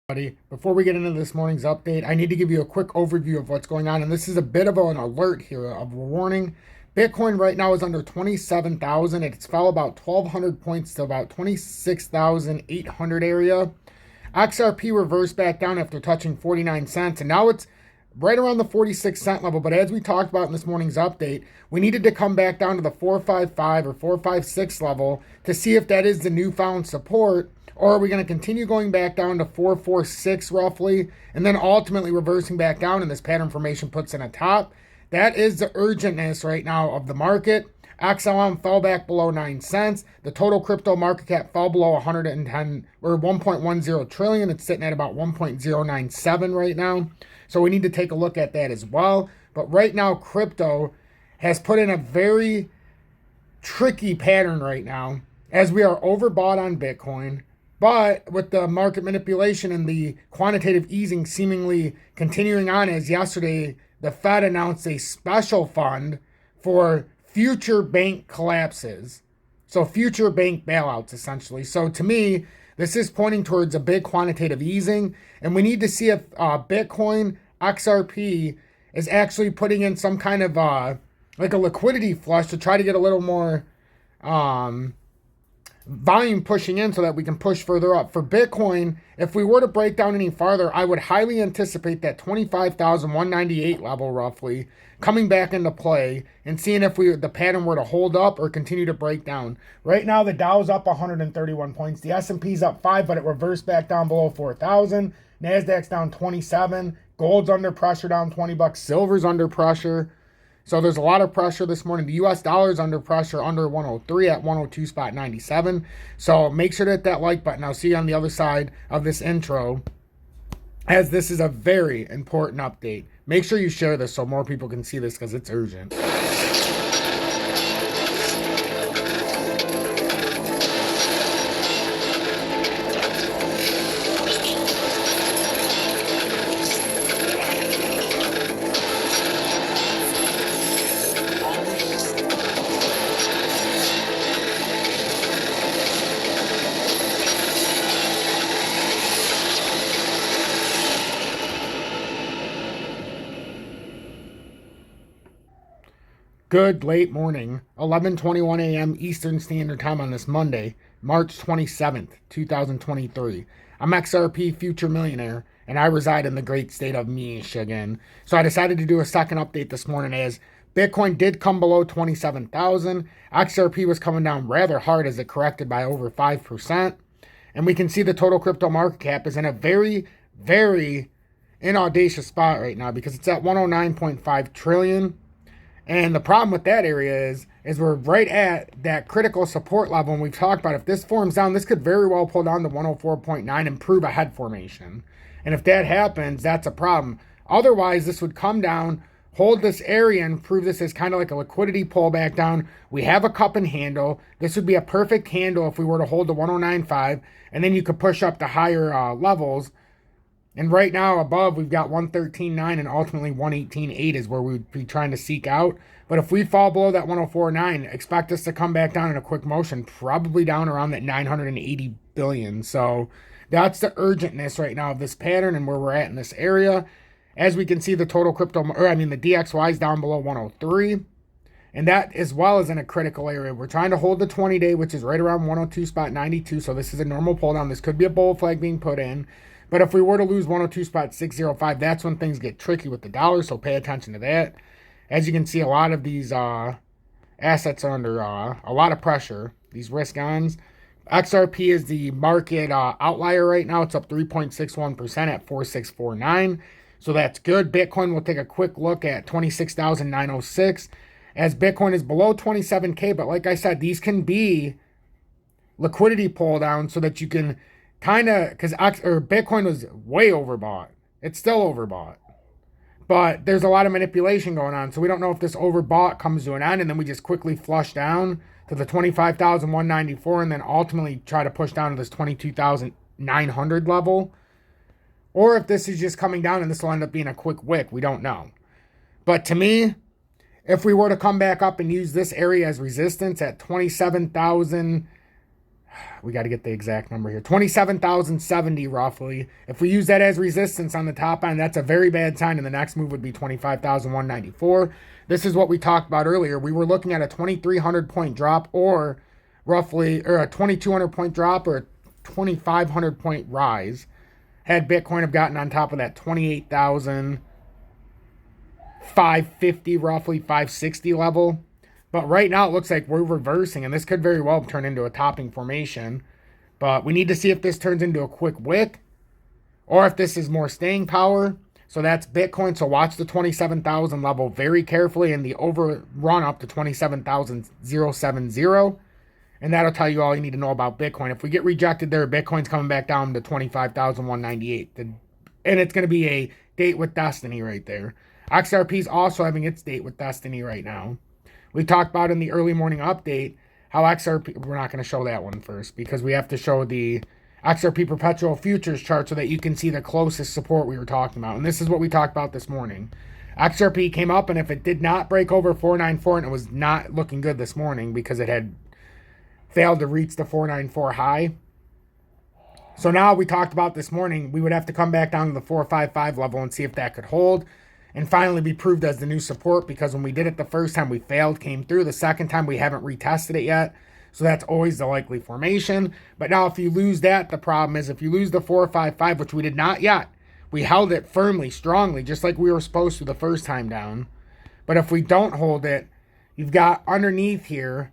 Before we get into this morning's update, I need to give you a quick overview of what's going on. And this is a bit of an alert here of a warning. Bitcoin right now is under 27,000. It's fell about 1,200 points to about 26,800 area. XRP reversed back down after touching 49 cents. And now it's right around the 46 cent level. But as we talked about in this morning's update, we needed to come back down to the 455 or 456 level to see if that is the newfound support. Or are we going to continue going back down to 446 roughly, and then ultimately reversing back down, and this pattern formation puts in a top? That is the urgentness right now of the market. XLM fell back below 9 cents. The total crypto market cap fell below 110 or 1.10 trillion. It's sitting at about 1.097 right now. So we need to take a look at that as well. But right now, crypto has put in a very tricky pattern right now as we are overbought on Bitcoin. But with the market manipulation and the quantitative easing seemingly continuing on, as yesterday the Fed announced a special fund for future bank collapses. So future bank bailouts, essentially. So to me, this is pointing towards a big quantitative easing. And we need to see if Bitcoin XRP is actually putting in some kind of like a liquidity flush to try to get a little more volume pushing in so that we can push further up. For Bitcoin, if we were to break down any farther, I would highly anticipate that 25,198 level roughly coming back into play and seeing if the pattern were to hold up or continue to break down. Right now, the Dow's up 131 points. The S&P's up 5, but it reversed back down below 4,000. NASDAQ's down 27. Gold's under pressure, down 20 bucks. Silver's under pressure. So there's a lot of pressure this morning. The US dollar's under pressure, under 103 at 102.97. So make sure to hit that like button. I'll see you on the other side of this intro, as this is a very important update. Make sure you share this so more people can see this because it's urgent. Good late morning, 11:21 a.m. Eastern Standard Time on this Monday, March 27th, 2023. I'm XRP Future Millionaire, and I reside in the great state of Michigan. So I decided to do a second update this morning as Bitcoin did come below 27,000. XRP was coming down rather hard as it corrected by over 5%. And we can see the total crypto market cap is in a very, very inaudacious spot right now because it's at 109.5 trillion. And the problem with that area is we're right at that critical support level. And we've talked about if this forms down, this could very well pull down to 104.9 and prove a head formation. And if that happens, that's a problem. Otherwise, this would come down, hold this area and prove this as kind of like a liquidity pullback down. We have a cup and handle. This would be a perfect handle if we were to hold the 109.5. And then you could push up to higher levels. And right now above, we've got 113.9 and ultimately 118.8 is where we'd be trying to seek out. But if we fall below that 104.9, expect us to come back down in a quick motion, probably down around that 980 billion. So that's the urgentness right now of this pattern and where we're at in this area. As we can see, the total crypto, the DXY is down below 103. And that as well is in a critical area. We're trying to hold the 20-day, which is right around 102.92. So this is a normal pull down. This could be a bull flag being put in. But if we were to lose 102.605, that's when things get tricky with the dollar, so pay attention to that. As you can see, a lot of these assets are under a lot of pressure, these risk-ons. XRP is the market outlier right now. It's up 3.61% at 4649. So that's good. Bitcoin, will take a quick look at 26,906. As Bitcoin is below 27K, but like I said, these can be liquidity pull down so that you can kind of, because Bitcoin was way overbought. It's still overbought. But there's a lot of manipulation going on. So we don't know if this overbought comes to an end and then we just quickly flush down to the 25,194 and then ultimately try to push down to this 22,900 level. Or if this is just coming down and this will end up being a quick wick. We don't know. But to me, if we were to come back up and use this area as resistance at 27,000, We got to get the exact number here. 27,070 roughly. If we use that as resistance on the top end, that's a very bad sign, and the next move would be 25,194. This is what we talked about earlier. We were looking at a 2,300 point drop or a 2,200 point drop or a 2,500 point rise. Had Bitcoin have gotten on top of that 28,550 roughly 560 level. But right now it looks like we're reversing, and this could very well turn into a topping formation. But we need to see if this turns into a quick wick or if this is more staying power. So that's Bitcoin. So watch the 27,000 level very carefully and the overrun up to 27,070. And that'll tell you all you need to know about Bitcoin. If we get rejected there, Bitcoin's coming back down to 25,198. And it's going to be a date with destiny right there. XRP's also having its date with destiny right now. We talked about in the early morning update how XRP, we're not going to show that one first because we have to show the XRP perpetual futures chart so that you can see the closest support we were talking about. And this is what we talked about this morning. XRP came up, and if it did not break over 494, and it was not looking good this morning because it had failed to reach the 494 high. So now we talked about this morning, we would have to come back down to the 455 level and see if that could hold and finally be proved as the new support, because when we did it the first time we failed, came through. The second time we haven't retested it yet. So that's always the likely formation. But now if you lose that, the problem is if you lose the 455, which we did not yet, we held it firmly, strongly, just like we were supposed to the first time down. But if we don't hold it, you've got underneath here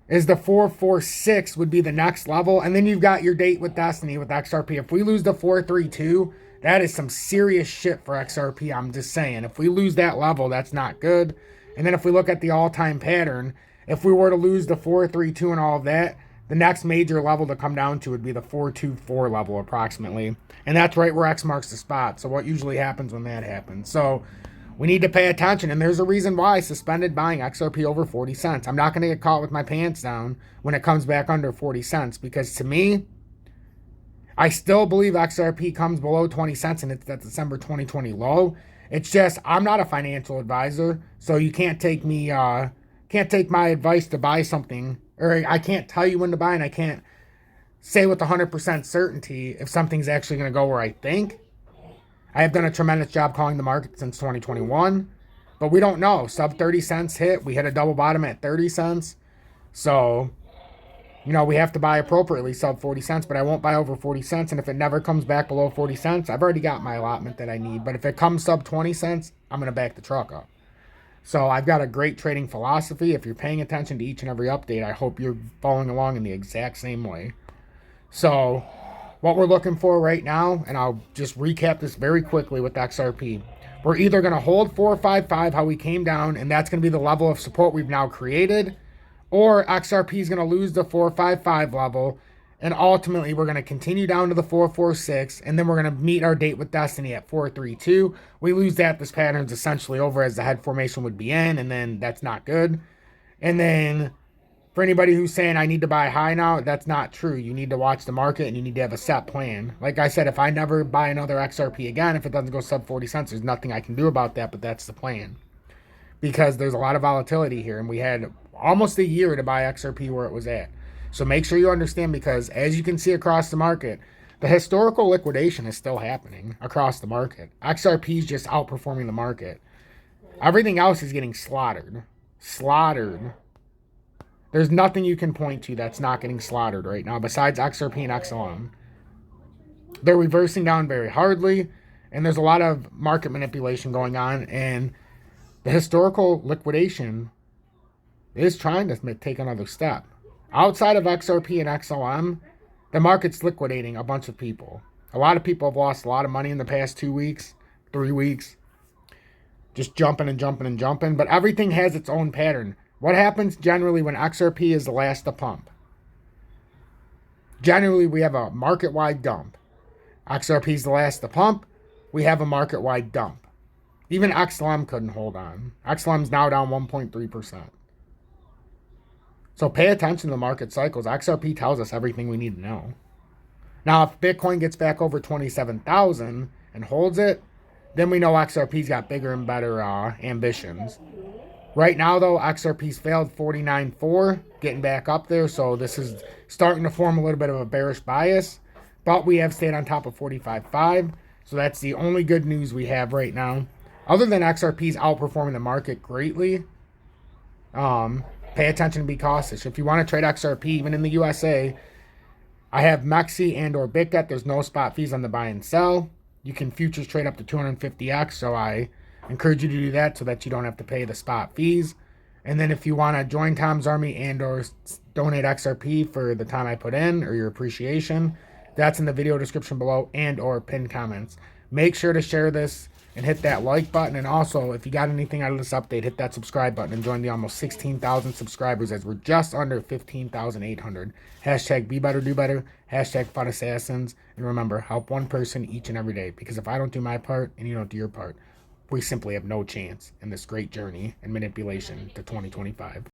is the 446 would be the next level. And then you've got your date with destiny with XRP. If we lose the 432, that is some serious shit for XRP. I'm just saying. If we lose that level, that's not good. And then if we look at the all-time pattern, if we were to lose the 432 and all of that, the next major level to come down to would be the 424 level approximately. And that's right where X marks the spot. So what usually happens when that happens? So we need to pay attention. And there's a reason why I suspended buying XRP over 40 cents. I'm not going to get caught with my pants down when it comes back under 40 cents. Because to me, I still believe XRP comes below 20 cents and it's that December 2020 low. It's just, I'm not a financial advisor, so you can't take me, can't take my advice to buy something, or I can't tell you when to buy, and I can't say with 100% certainty if something's actually going to go where I think. I have done a tremendous job calling the market since 2021, but we don't know. Sub 30 cents hit. We hit a double bottom at 30 cents. So, we have to buy appropriately sub 40 cents, but I won't buy over 40 cents. And if it never comes back below 40 cents, I've already got my allotment that I need. But if it comes sub 20 cents, I'm going to back the truck up. So I've got a great trading philosophy. If you're paying attention to each and every update, I hope you're following along in the exact same way. So what we're looking for right now, and I'll just recap this very quickly with XRP. We're either going to hold 455 how we came down, and that's going to be the level of support we've now created, or XRP is going to lose the 455 level, and ultimately we're going to continue down to the 446, and then we're going to meet our date with destiny at 432. We lose that, this pattern's essentially over as the head formation would be in, and then that's not good. And then for anybody who's saying I need to buy high now, that's not true. You need to watch the market, and you need to have a set plan. Like I said, if I never buy another XRP again, if it doesn't go sub 40 cents, there's nothing I can do about that, but that's the plan. Because there's a lot of volatility here, and we had almost a year to buy XRP where it was at. So make sure you understand, because as you can see across the market, the historical liquidation is still happening across the market. XRP is just outperforming the market. Everything else is getting slaughtered. Slaughtered. There's nothing you can point to that's not getting slaughtered right now besides XRP and XLM. They're reversing down very hardly, and there's a lot of market manipulation going on, and the historical liquidation is trying to take another step. Outside of XRP and XLM, the market's liquidating a bunch of people. A lot of people have lost a lot of money in the past 2 weeks, 3 weeks, just jumping and jumping and jumping, but everything has its own pattern. What happens generally when XRP is the last to pump? Generally, we have a market-wide dump. XRP is the last to pump, we have a market-wide dump. Even XLM couldn't hold on. XLM's now down 1.3%. So pay attention to the market cycles. XRP tells us everything we need to know. Now, if Bitcoin gets back over 27,000 and holds it, then we know XRP's got bigger and better ambitions. Right now, though, XRP's failed 49.4, getting back up there. So this is starting to form a little bit of a bearish bias. But we have stayed on top of 45.5. So that's the only good news we have right now. Other than XRP's outperforming the market greatly, pay attention and be cautious. If you want to trade XRP, even in the USA, I have MEXI and or BITGET. There's no spot fees on the buy and sell. You can futures trade up to 250x. So I encourage you to do that so that you don't have to pay the spot fees. And then if you want to join Tom's Army and or donate XRP for the time I put in or your appreciation, that's in the video description below and or pinned comments. Make sure to share this and hit that like button. And also, if you got anything out of this update, hit that subscribe button and join the almost 16,000 subscribers as we're just under 15,800. Hashtag be better, do better. Hashtag fun assassins. And remember, help one person each and every day. Because if I don't do my part and you don't do your part, we simply have no chance in this great journey and manipulation to 2025.